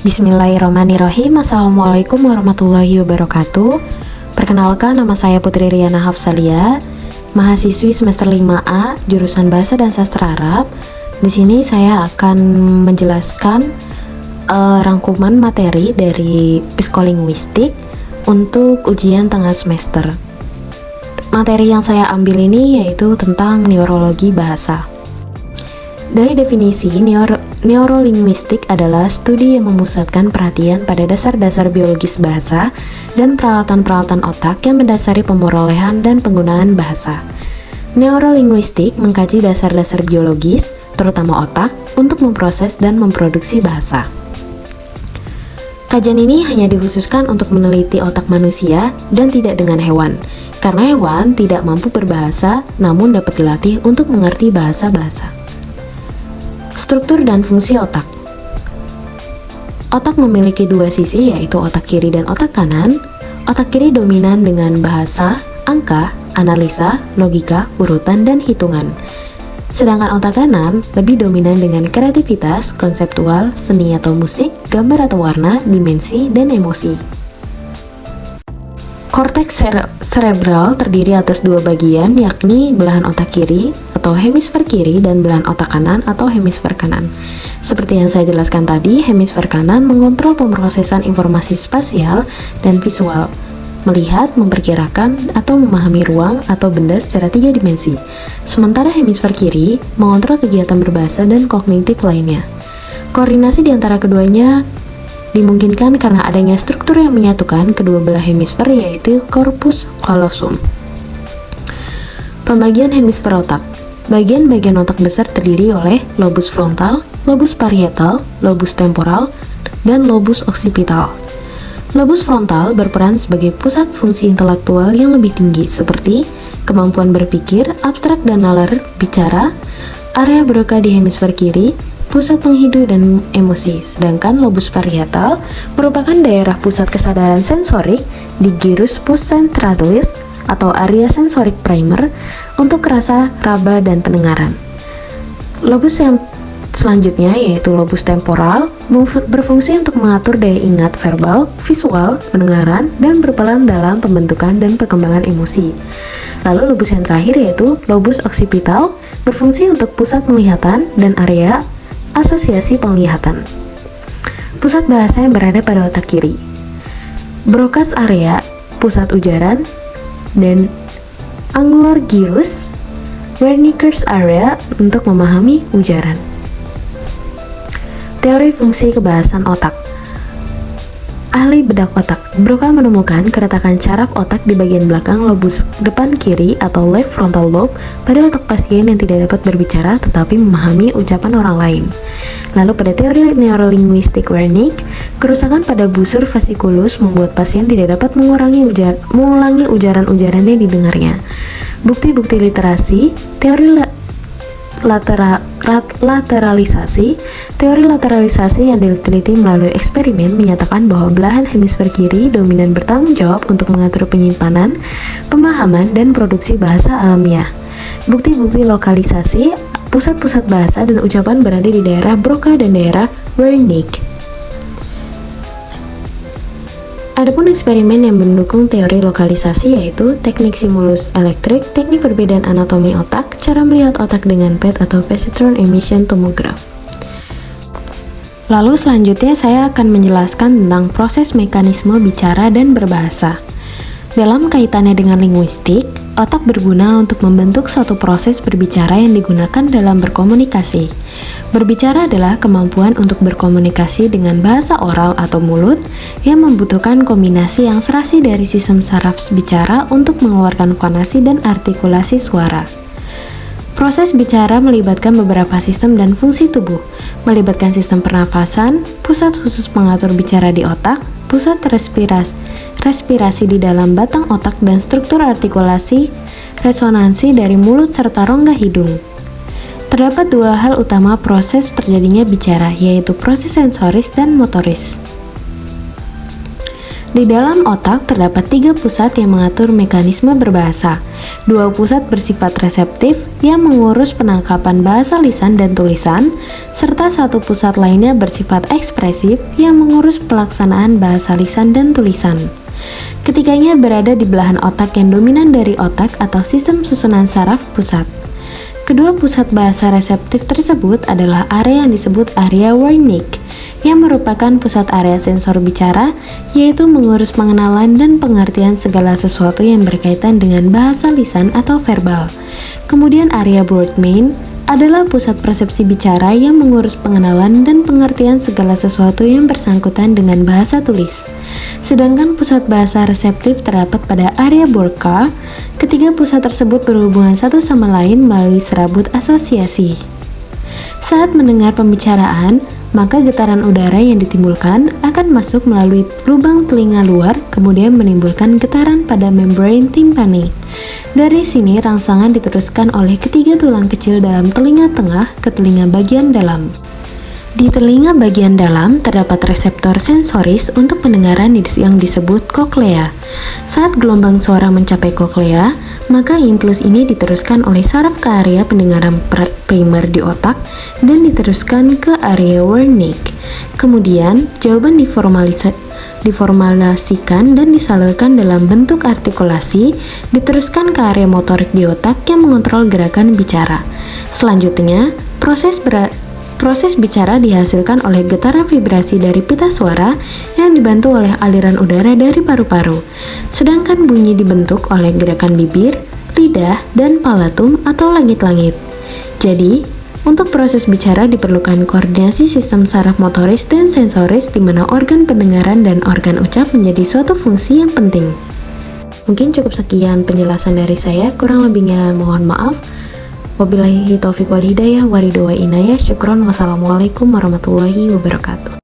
Bismillahirrahmanirrahim. Assalamualaikum warahmatullahi wabarakatuh. Perkenalkan, nama saya Putri Riana Hafsalia, mahasiswi semester 5A, jurusan Bahasa dan Sastra Arab. Di sini saya akan menjelaskan rangkuman materi dari psikolinguistik untuk ujian tengah semester. Materi yang saya ambil ini yaitu tentang neurologi bahasa. Dari definisi, neurolinguistik adalah studi yang memusatkan perhatian pada dasar-dasar biologis bahasa dan peralatan-peralatan otak yang mendasari pemerolehan dan penggunaan bahasa. Neurolinguistik mengkaji dasar-dasar biologis, terutama otak, untuk memproses dan memproduksi bahasa. Kajian ini hanya dikhususkan untuk meneliti otak manusia dan tidak dengan hewan, karena hewan tidak mampu berbahasa namun dapat dilatih untuk mengerti bahasa-bahasa. Struktur dan fungsi otak. Otak memiliki dua sisi, yaitu otak kiri dan otak kanan. Otak kiri dominan dengan bahasa, angka, analisa, logika, urutan, dan hitungan. Sedangkan otak kanan lebih dominan dengan kreativitas, konseptual, seni atau musik, gambar atau warna, dimensi, dan emosi. Korteks cerebral terdiri atas dua bagian, yakni belahan otak kiri atau hemisfer kiri dan belahan otak kanan atau hemisfer kanan. Seperti yang saya jelaskan tadi, hemisfer kanan mengontrol pemrosesan informasi spasial dan visual, melihat, memperkirakan, atau memahami ruang atau benda secara 3 dimensi. Sementara hemisfer kiri mengontrol kegiatan berbahasa dan kognitif lainnya. Koordinasi di antara keduanya dimungkinkan karena adanya struktur yang menyatukan kedua belah hemisfer, yaitu corpus callosum. Pembagian hemisfer otak. Bagian-bagian otak besar terdiri oleh lobus frontal, lobus parietal, lobus temporal, dan lobus occipital. Lobus frontal berperan sebagai pusat fungsi intelektual yang lebih tinggi, seperti kemampuan berpikir, abstrak dan nalar bicara. Area broca di hemisfer kiri, pusat penghidu dan emosi, sedangkan lobus parietal merupakan daerah pusat kesadaran sensorik di gyrus postcentralis atau area sensorik primer untuk rasa, raba, dan pendengaran. Lobus yang selanjutnya yaitu lobus temporal berfungsi untuk mengatur daya ingat verbal, visual, pendengaran, dan berperan dalam pembentukan dan perkembangan emosi. Lalu lobus yang terakhir yaitu lobus occipital berfungsi untuk pusat penglihatan dan area asosiasi penglihatan. Pusat bahasa yang berada pada otak kiri. Broca's area, pusat ujaran, dan angular gyrus, Wernicke's area untuk memahami ujaran. Teori fungsi kebahasan otak. Ahli bedak otak, Broca menemukan keretakan saraf otak di bagian belakang lobus depan kiri atau left frontal lobe pada otak pasien yang tidak dapat berbicara tetapi memahami ucapan orang lain. Lalu pada teori neurolinguistik Wernicke, kerusakan pada busur fasciculus membuat pasien tidak dapat mengulangi ujaran-ujaran yang didengarnya. Bukti-bukti literasi, teori lateralisasi. Teori lateralisasi yang diteliti melalui eksperimen menyatakan bahwa belahan hemisfer kiri dominan bertanggung jawab untuk mengatur penyimpanan, pemahaman, dan produksi bahasa alamiah. Bukti-bukti lokalisasi, pusat-pusat bahasa dan ucapan berada di daerah Broca dan daerah Wernicke. Adapun eksperimen yang mendukung teori lokalisasi yaitu teknik simulus elektrik, teknik perbedaan anatomi otak, cara melihat otak dengan PET atau positron emission tomograph. Lalu selanjutnya saya akan menjelaskan tentang proses mekanisme bicara dan berbahasa. Dalam kaitannya dengan linguistik, otak berguna untuk membentuk suatu proses berbicara yang digunakan dalam berkomunikasi. Berbicara adalah kemampuan untuk berkomunikasi dengan bahasa oral atau mulut yang membutuhkan kombinasi yang serasi dari sistem saraf bicara untuk mengeluarkan fonasi dan artikulasi suara. Proses bicara melibatkan beberapa sistem dan fungsi tubuh, melibatkan sistem pernafasan, pusat khusus pengatur bicara di otak, pusat respirasi di dalam batang otak, dan struktur artikulasi resonansi dari mulut serta rongga hidung. Terdapat dua hal utama proses terjadinya bicara, yaitu proses sensoris dan motoris. Di dalam otak terdapat 3 pusat yang mengatur mekanisme berbahasa. 2 pusat bersifat reseptif reseptif yang mengurus penangkapan bahasa lisan dan tulisan, serta satu pusat lainnya bersifat ekspresif yang mengurus pelaksanaan bahasa lisan dan tulisan. Ketiganya berada di belahan otak yang dominan dari otak atau sistem susunan saraf pusat. Kedua pusat bahasa reseptif tersebut adalah area yang disebut area Wernicke, yang merupakan pusat area sensor bicara, yaitu mengurus pengenalan dan pengertian segala sesuatu yang berkaitan dengan bahasa lisan atau verbal. Kemudian area Broadman adalah pusat persepsi bicara yang mengurus pengenalan dan pengertian segala sesuatu yang bersangkutan dengan bahasa tulis. Sedangkan pusat bahasa reseptif terdapat pada area Broca. Ketiga pusat tersebut berhubungan satu sama lain melalui serabut asosiasi. Saat mendengar pembicaraan, maka getaran udara yang ditimbulkan akan masuk melalui lubang telinga luar, kemudian menimbulkan getaran pada membrane timpani. Dari sini, rangsangan diteruskan oleh ketiga tulang kecil dalam telinga tengah ke telinga bagian dalam. Di telinga bagian dalam terdapat reseptor sensoris untuk pendengaran yang disebut koklea. Saat gelombang suara mencapai koklea, maka impuls ini diteruskan oleh saraf ke area pendengaran primer di otak dan diteruskan ke area Wernicke. Kemudian, jawaban diformulasikan dan disalurkan dalam bentuk artikulasi, diteruskan ke area motorik di otak yang mengontrol gerakan bicara. Selanjutnya, proses bicara dihasilkan oleh getaran vibrasi dari pita suara yang dibantu oleh aliran udara dari paru-paru. Sedangkan bunyi dibentuk oleh gerakan bibir, lidah, dan palatum atau langit-langit. Jadi, untuk proses bicara diperlukan koordinasi sistem saraf motoris dan sensoris di mana organ pendengaran dan organ ucap menjadi suatu fungsi yang penting. Mungkin cukup sekian penjelasan dari saya, kurang lebihnya mohon maaf. Wabillahi taufiq wal hidayah, waridho wa inayah, syukron, wassalamualaikum warahmatullahi wabarakatuh.